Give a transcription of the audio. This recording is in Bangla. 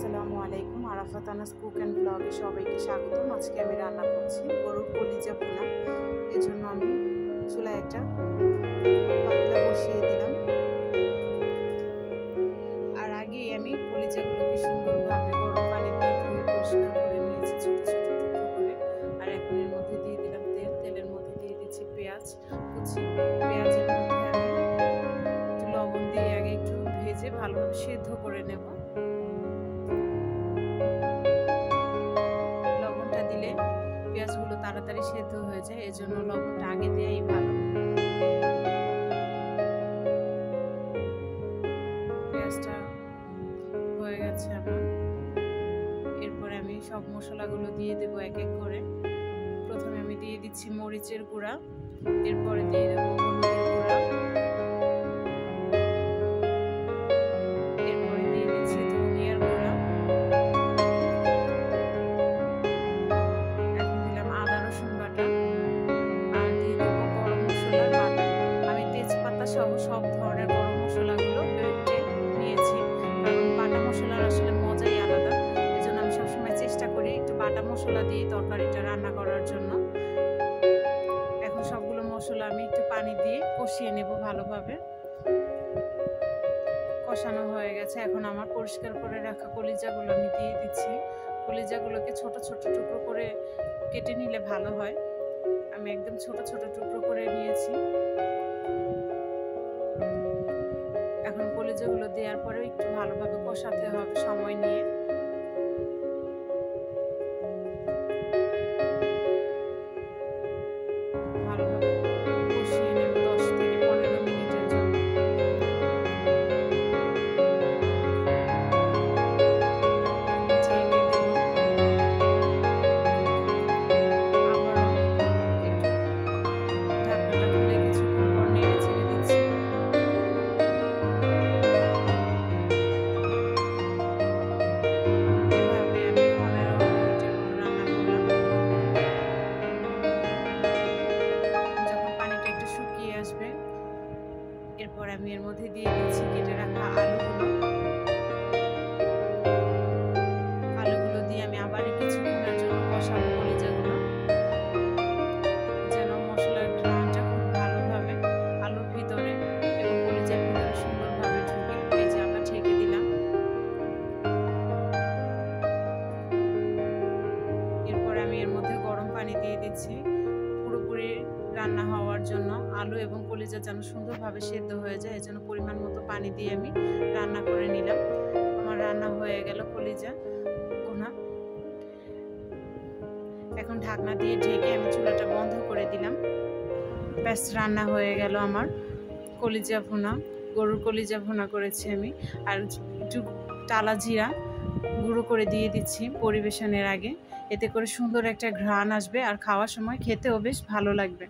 আসসালামু আলাইকুম। আরাফাত আনাস কুক অ্যান্ড ব্লগে সবাইকে স্বাগতম। আজকে আমি রান্না করছি গরুর কলিজা ভুনা। এর জন্য আমি চুলায় একটা পাতিলা বসিয়ে দিলাম। আর আগেই আমি কলিজাগুলোকে সুন্দরভাবে গরম পানি দিয়ে ধুয়ে পরিষ্কার করে নিয়েছি ছোট ছোট টুকরো করে। আর এখন এর মধ্যে দিয়ে দিলাম তেল। তেলের মধ্যে দিয়ে দিচ্ছি পেঁয়াজ কুচি। পেঁয়াজের মধ্যে আমি একটু লবণ দিয়ে আগে একটু ভেজে ভালোভাবে সেদ্ধ করে নেব। লবণটা দিলে পেঁয়াজগুলো তাড়াতাড়ি সেদ্ধ হয়ে যায়, এজন্য লবণটা আগে দেওয়াই ভালো। পেঁয়াজটা হয়ে গেছে আমার। এরপরে আমি সব মশলাগুলো দিয়ে দেব এক এক করে। প্রথমে আমি দিয়ে দিচ্ছি মরিচের গুঁড়া, এরপরে দিয়ে দেবো হলুদের গুঁড়া, এরপরে দিয়ে দিচ্ছি ধনিয়ার গুঁড়া, এখন দিলাম আদা রসুন বাটা, আর দিয়ে দেবো গরম মশলার বাটা। আমি তেজপাতা সহ সব ধরনের গরম মশলাগুলো বেটে নিয়েছি, কারণ বাটা মশলার আসলে মজাই আলাদা। এজন্য আমি সবসময় চেষ্টা করি একটু বাটা মশলা দিয়ে তরকারিটা রান্না করার জন্য। এখন সবগুলো মশলা আমি একটু পানি দিয়ে কষিয়ে নেব ভালোভাবে। কষানো হয়ে গেছে, এখন আমার পরিষ্কার করে রাখা কলিজাগুলো আমি দিয়ে দিচ্ছি। কলিজাগুলোকে ছোট ছোট টুকরো করে কেটে নিলে ভালো হয়। আমি একদম ছোট ছোট টুকরো করে নিয়েছি। এখন কলিজাগুলো দেওয়ার পরে একটু ভালোভাবে কষাতে হবে সময় নিয়ে। ভালোভাবে কষিয়ে নেব 10 থেকে 15 মিনিটের জন্য। এরপর আমি এর মধ্যে দিয়ে দিচ্ছি কেটে রাখা আলুগুলো দিয়ে আমি আবার কিছুক্ষণের জন্য কষাবো কলিজাগুলো, যেন মশলার ঘ্রাণটা খুব ভালোভাবে আলুর ভিতরে এবং কলিজার ভিতরে সুন্দরভাবে ঢুকে। এই যে আবার ঢেকে দিলাম। এরপর আমি এর মধ্যে গরম পানি দিয়ে দিচ্ছি পুরোপুরি রান্না হওয়ার জন্য। আলু এবং কলিজা যেন সুন্দরভাবে সেদ্ধ হয়ে যায়, এজন্য পরিমাণ মতো পানি দিয়ে আমি রান্না করে নিলাম। আমার রান্না হয়ে গেল কলিজা ভুনা। এখন ঢাকনা দিয়ে ঢেকে আমি চুলাটা বন্ধ করে দিলাম। ব্যাস, রান্না হয়ে গেল আমার কলিজা ভুনা। গরুর কলিজা ভুনা করেছি আমি। আর একটু টালা জিরা গুঁড়ো করে দিয়ে দিচ্ছি পরিবেশনের আগে, এতে করে সুন্দর একটা ঘ্রাণ আসবে আর খাওয়ার সময় খেতেও বেশ ভালো লাগবে।